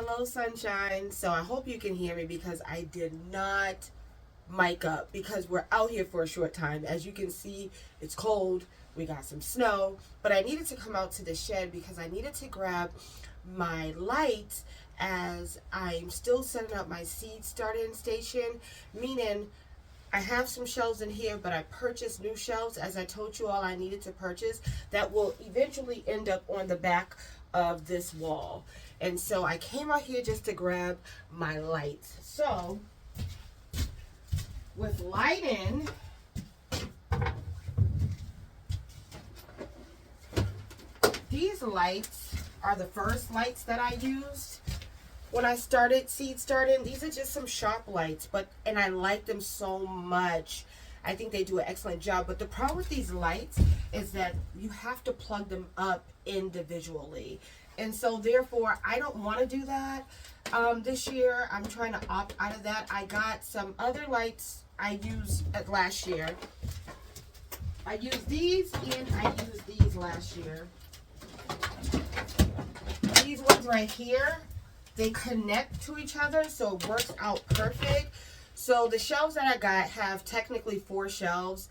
Hello, sunshine. So I hope you can hear me because I did not mic up because we're out here for a short time. As you can see, it's cold. We got some snow, but I needed to come out to the shed because I needed to grab my lights as I'm still setting up my seed starting station, meaning I have some shelves in here, but I purchased new shelves as I told you all I needed to purchase that will eventually end up on the back of this wall. And so I came out here just to grab my lights. So with lighting, these lights are the first lights that I used when I started seed starting. These are just some sharp lights, and I like them so much. I think they do an excellent job. But the problem with these lights is that you have to plug them up individually. And so therefore, I don't want to do that. This year, I'm trying to opt out of that. I got some other lights I used last year. I used these and I used these last year. These ones right here, they connect to each other, so it works out perfect. So the shelves that I got have technically 4 shelves,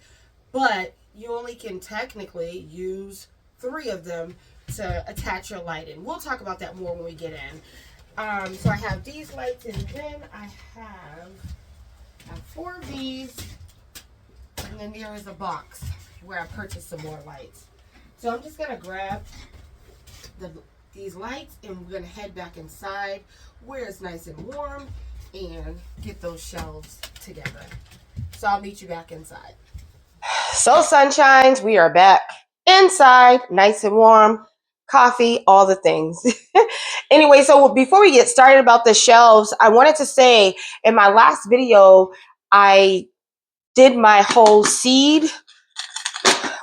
but you only can technically use 3 of them to attach your light in. We'll talk about that more when we get in. So I have these lights, and then I have 4 of these, and then there is a box where I purchased some more lights. So I'm just gonna grab these lights and we're gonna head back inside where it's nice and warm and get those shelves together. So I'll meet you back inside. So sunshines, we are back inside, nice and warm, coffee, all the things. Anyway, so before we get started about the shelves, I wanted to say in my last video, I did my whole seed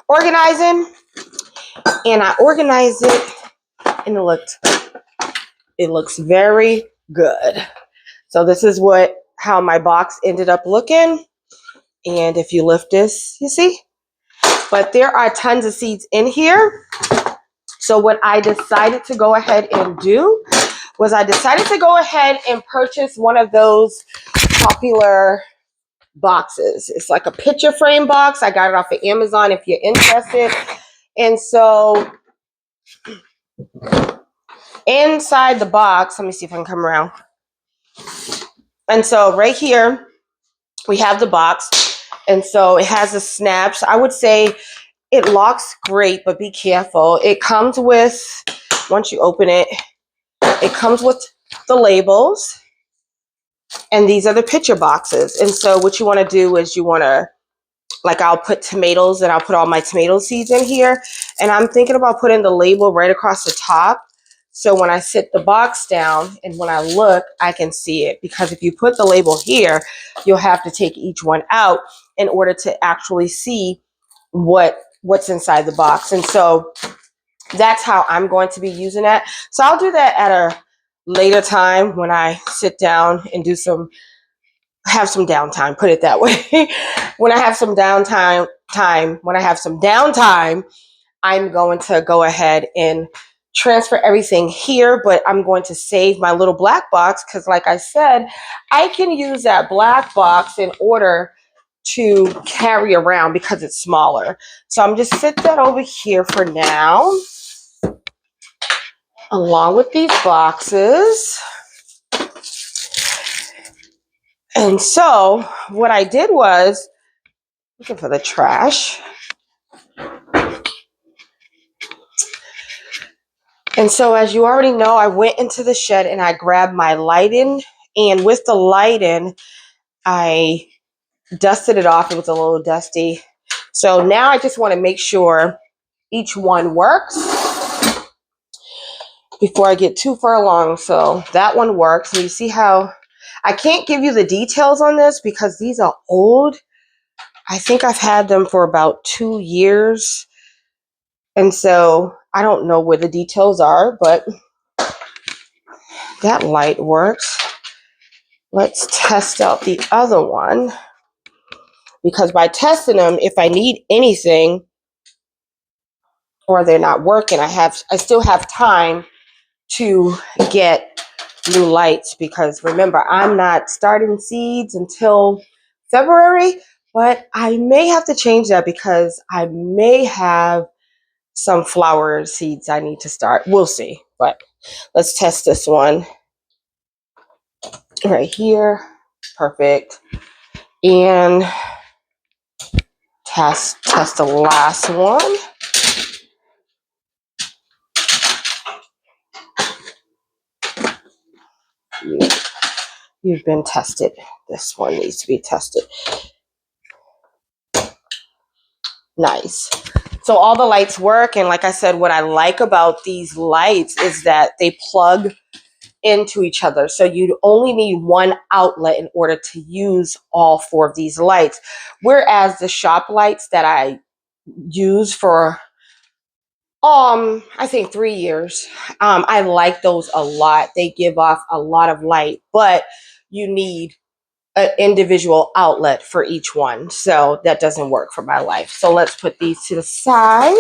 organizing and I organized it and it looks very good. So this is how my box ended up looking. And if you lift this, you see, but there are tons of seeds in here. So what I decided to go ahead and do was I decided to go ahead and purchase one of those popular boxes. It's like a picture frame box. I got it off of Amazon if you're interested. And so inside the box, let me see if I can come around. And so right here, we have the box. And so it has the snaps. I would say it locks great, but be careful. It comes with, once you open it, it comes with the labels. And these are the picture boxes. And so what you want to do is you want to, like I'll put tomatoes and I'll put all my tomato seeds in here. And I'm thinking about putting the label right across the top. So when I sit the box down and when I look, I can see it. Because if you put the label here, you'll have to take each one out in order to actually see what's inside the box. And so that's how I'm going to be using that. So I'll do that at a later time when I sit down and have some downtime, put it that way. When I have some downtime, I'm going to go ahead and transfer everything here, but I'm going to save my little black box because like I said, I can use that black box in order to carry around because it's smaller. So I'm just set that over here for now, along with these boxes. And so what I did was, looking for the trash. And so as you already know, I went into the shed and I grabbed my lighting. And with the lighting, I dusted it off. It was a little dusty. So now I just want to make sure each one works before I get too far along. So that one works. And you see how I can't give you the details on this because these are old. I think I've had them for about 2 years. And so I don't know where the details are, but that light works. Let's test out the other one. Because by testing them, if I need anything or they're not working, I still have time to get new lights, because remember, I'm not starting seeds until February, but I may have to change that because I may have some flower seeds I need to start. We'll see, but let's test this one right here. Perfect. And test the last one. You've been tested. This one needs to be tested. Nice. So all the lights work, and like I said, what I like about these lights is that they plug into each other. So you only need one outlet in order to use all four of these lights. Whereas the shop lights that I use for I think 3 years, I like those a lot. They give off a lot of light, but you need an individual outlet for each one. So that doesn't work for my life. So let's put these to the side.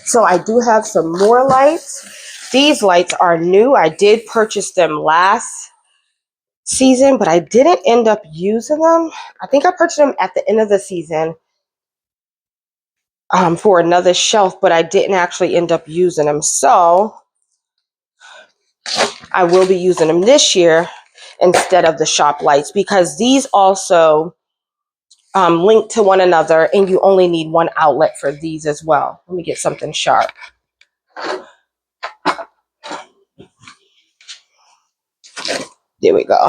So I do have some more lights. These lights are new. I did purchase them last season, but I didn't end up using them. I think I purchased them at the end of the season for another shelf, but I didn't actually end up using them. So I will be using them this year instead of the shop lights, because these also link to one another, and you only need one outlet for these as well. Let me get something sharp. There we go.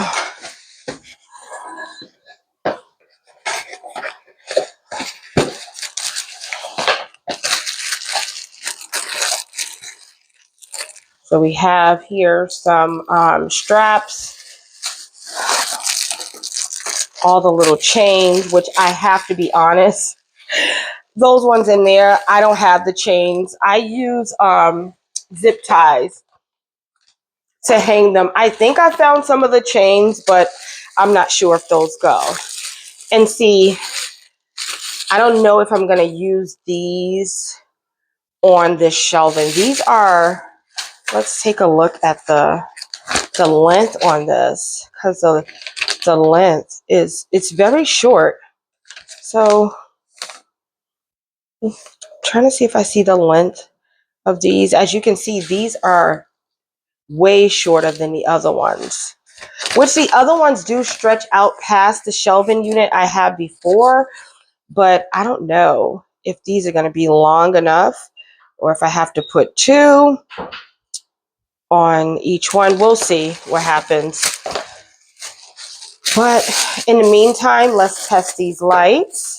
So we have here some straps, all the little chains, which I have to be honest, those ones in there, I don't have the chains. I use zip ties to hang them. I think I found some of the chains, but I'm not sure if those go. And see, I don't know if I'm going to use these on this shelving. These are, let's take a look at the length on this, because the length is, it's very short. So I'm trying to see if I see the length of these. As you can see, these are way shorter than the other ones, which the other ones do stretch out past the shelving unit I had before, but I don't know if these are going to be long enough or if I have to put two on each one. We'll see what happens. But in the meantime, let's test these lights.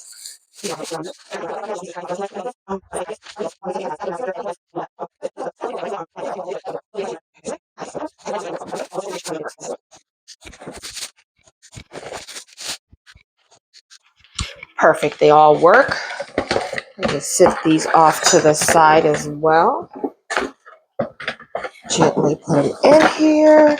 Perfect, they all work. Just sit these off to the side as well. Gently put them in here.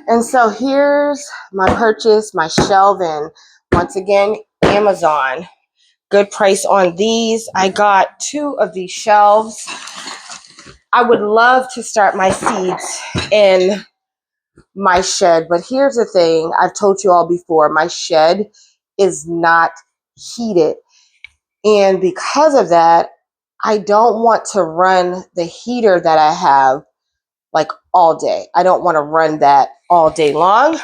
And so here's my purchase, my shelving. Once again, Amazon. Good price on these. I got 2 of these shelves. I would love to start my seeds in my shed, but here's the thing. I've told you all before, my shed is not heated. And because of that, I don't want to run the heater that I have like all day. I don't want to run that all day long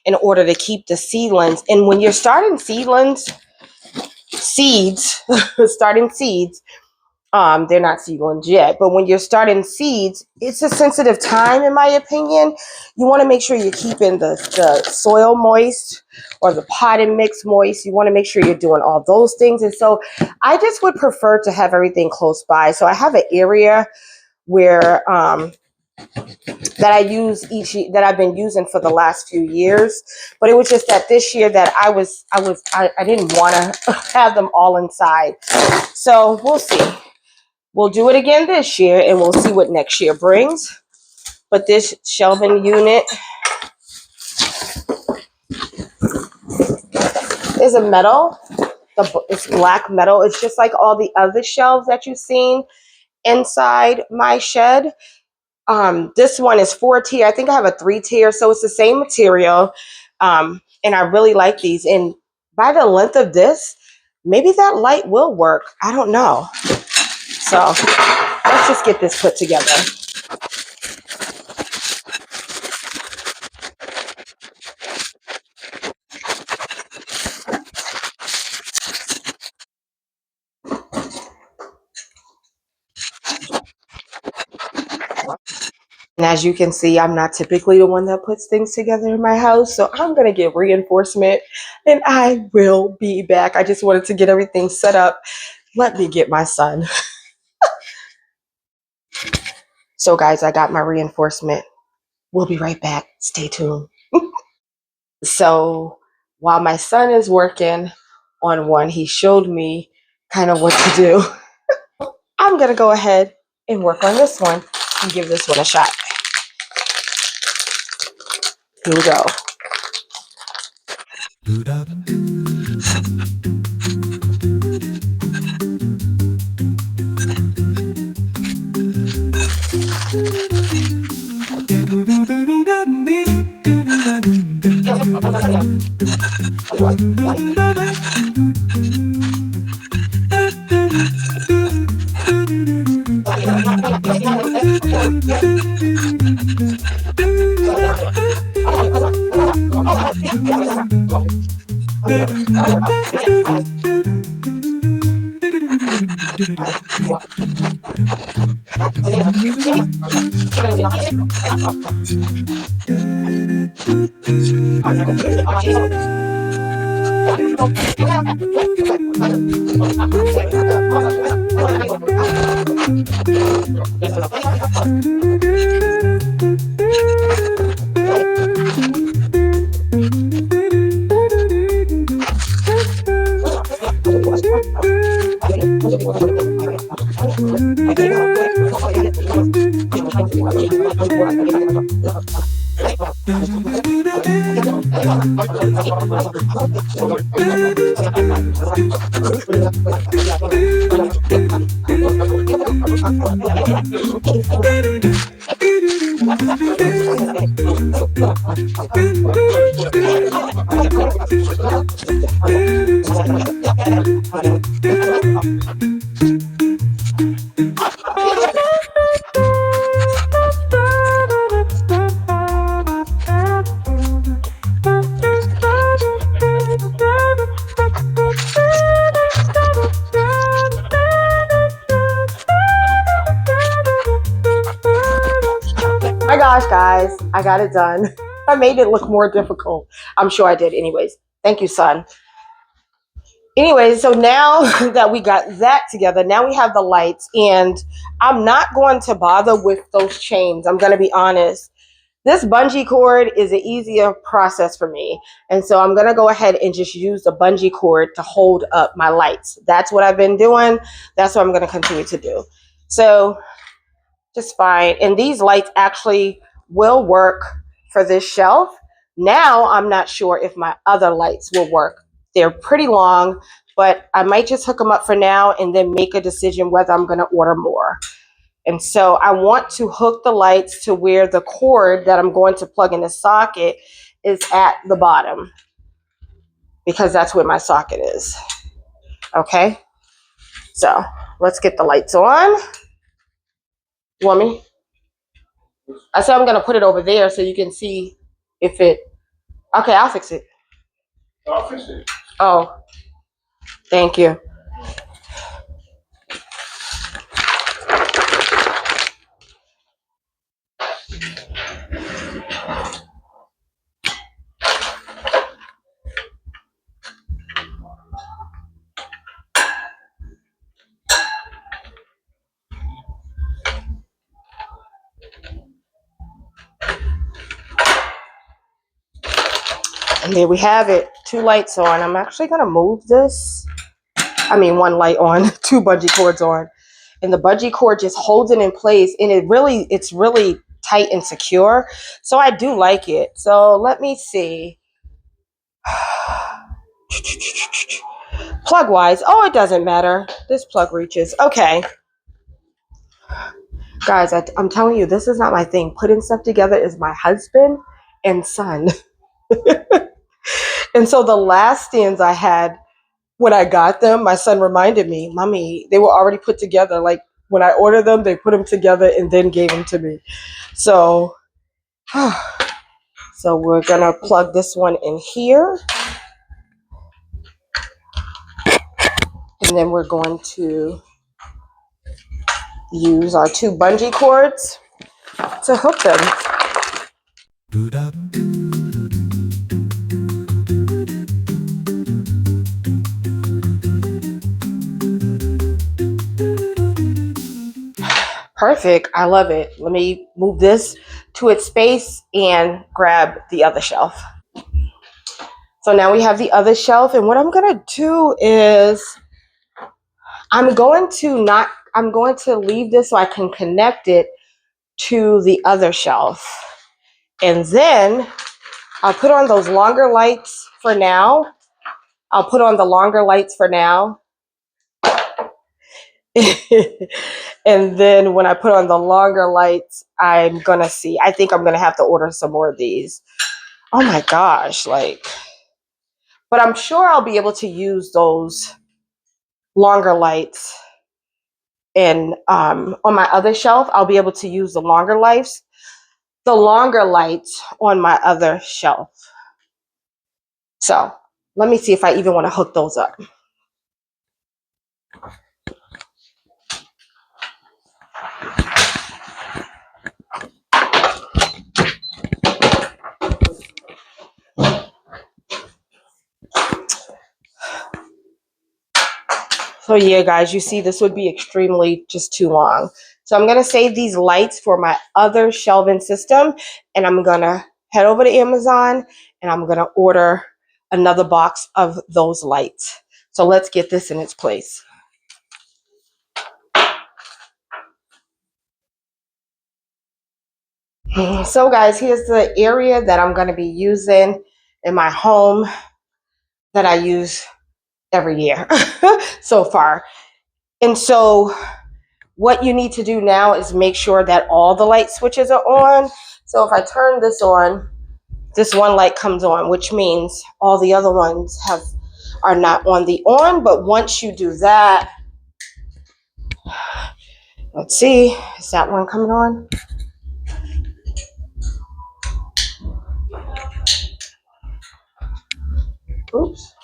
in order to keep the seedlings. And when you're starting seeds, starting seeds, they're not seedlings yet, but when you're starting seeds, it's a sensitive time, in my opinion. You want to make sure you're keeping the soil moist or the potting mix moist. You want to make sure you're doing all those things. And so I just would prefer to have everything close by. So I have an area where that I use that I've been using for the last few years, but it was just that this year that I didn't want to have them all inside. So we'll see. We'll do it again this year, and we'll see what next year brings. But this shelving unit is a metal. It's black metal. It's just like all the other shelves that you've seen inside my shed. This one is 4-tier. I think I have a 3-tier, so it's the same material. And I really like these. And by the length of this, maybe that light will work. I don't know. So let's just get this put together. And as you can see, I'm not typically the one that puts things together in my house. So I'm going to get reinforcement and I will be back. I just wanted to get everything set up. Let me get my son. So guys, I got my reinforcement. We'll be right back. Stay tuned. So while my son is working on one, he showed me kind of what to do. I'm going to go ahead and work on this one and give this one a shot. Here we go. My gosh, guys, I got it done. I made it look more difficult. I'm sure I did anyways. Thank you, son. Anyways, so now that we got that together, now we have the lights, and I'm not going to bother with those chains. I'm going to be honest. This bungee cord is an easier process for me. And so I'm going to go ahead and just use the bungee cord to hold up my lights. That's what I've been doing. That's what I'm going to continue to do. So just fine. And these lights actually will work for this shelf. Now I'm not sure if my other lights will work. They're pretty long, but I might just hook them up for now and then make a decision whether I'm going to order more. And so I want to hook the lights to where the cord that I'm going to plug in the socket is at the bottom, because that's where my socket is. Okay, so let's get the lights on. Want me? I said I'm going to put it over there so you can see if it... Okay, I'll fix it. I'll fix it. Oh, thank you. And there we have it. 2 lights on. I'm actually going to move this. I mean, 1 light on, 2 bungee cords on. And the bungee cord just holds it in place. And it's really tight and secure. So I do like it. So let me see. Plug wise, oh, it doesn't matter. This plug reaches. Okay. Guys, I'm telling you, this is not my thing. Putting stuff together is my husband and son. And so the last stands I had, when I got them, my son reminded me, Mommy, they were already put together. Like when I ordered them, they put them together and then gave them to me. So, so we're going to plug this one in here. And then we're going to use our 2 bungee cords to hook them. Perfect. I love it. Let me move this to its space and grab the other shelf. So now we have the other shelf, and what I'm going to do is I'm going to leave this so I can connect it to the other shelf. And then I'll put on those longer lights for now. I'll put on the longer lights for now. And then when I put on the longer lights, I'm going to see. I think I'm going to have to order some more of these. Oh my gosh, like, but I'm sure I'll be able to use those longer lights. And on my other shelf, I'll be able to use the longer lights on my other shelf. So let me see if I even want to hook those up. So yeah, guys, you see this would be extremely just too long. So I'm going to save these lights for my other shelving system, and I'm going to head over to Amazon and I'm going to order another box of those lights. So let's get this in its place. So guys, here's the area that I'm going to be using in my home that I use every year so far. And so what you need to do now is make sure that all the light switches are on. So if I turn this on, this one light comes on, which means all the other ones are not on the on. But once you do that, let's see, is that one coming on? Oops.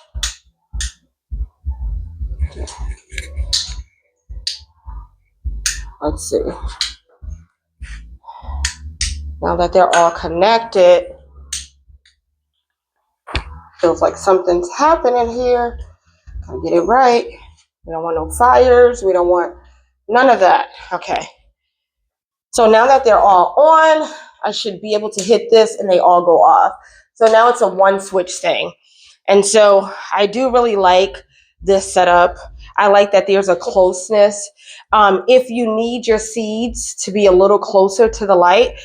Let's see. Now that they're all connected, feels like something's happening here. Gotta get it right. We don't want no fires. We don't want none of that. Okay. So now that they're all on, I should be able to hit this and they all go off. So now it's a one switch thing. And so I do really like this setup. I like that there's a closeness. If you need your seeds to be a little closer to the light,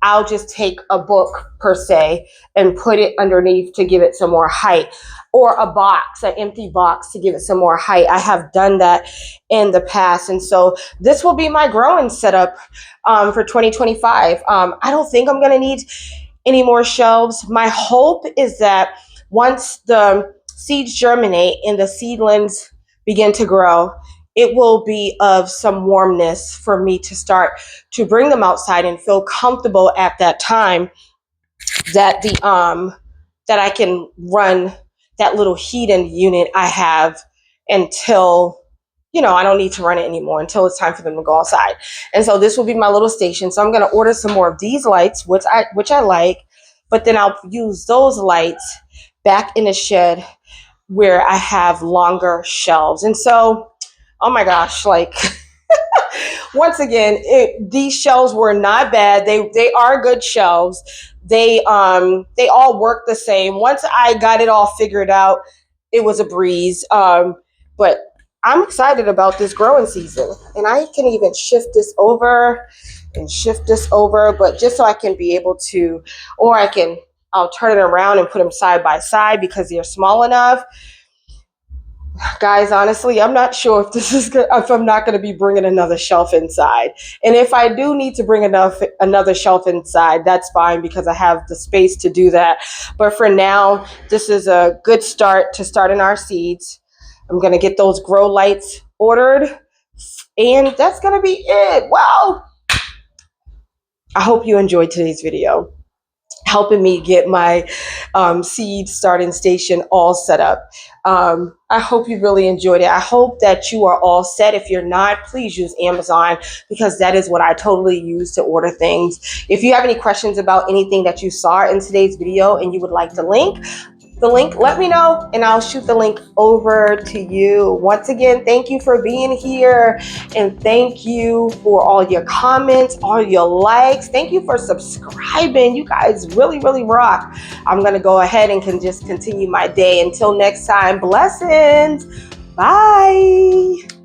I'll just take a book per se and put it underneath to give it some more height, or a box, an empty box to give it some more height. I have done that in the past. And so this will be my growing setup for 2025. I don't think I'm going to need any more shelves. My hope is that once the seeds germinate and the seedlings begin to grow, it will be of some warmness for me to start to bring them outside and feel comfortable at that time that that I can run that little heating unit I have until, I don't need to run it anymore until it's time for them to go outside. And so this will be my little station. So I'm going to order some more of these lights, which I like, but then I'll use those lights back in the shed where I have longer shelves. And so, oh my gosh, like once again, these shelves were not bad. They are good shelves. They all work the same. Once I got it all figured out, it was a breeze. But I'm excited about this growing season, and I can even shift this over and shift this over, but just so I can be able to, or I'll turn it around and put them side by side because they're small enough. Guys, honestly, I'm not sure if this is good, if I'm not going to be bringing another shelf inside. And if I do need to bring another shelf inside, that's fine because I have the space to do that. But for now, this is a good start to starting our seeds. I'm going to get those grow lights ordered, and that's going to be it. Well, I hope you enjoyed today's video, helping me get my seed starting station all set up. I hope you really enjoyed it. I hope that you are all set. If you're not, please use Amazon because that is what I totally use to order things. If you have any questions about anything that you saw in today's video and you would like the link, let me know and I'll shoot the link over to you. Once again, thank you for being here and thank you for all your comments, all your likes. Thank you for subscribing. You guys really, really rock. I'm going to go ahead and can just continue my day. Until next time, blessings. Bye.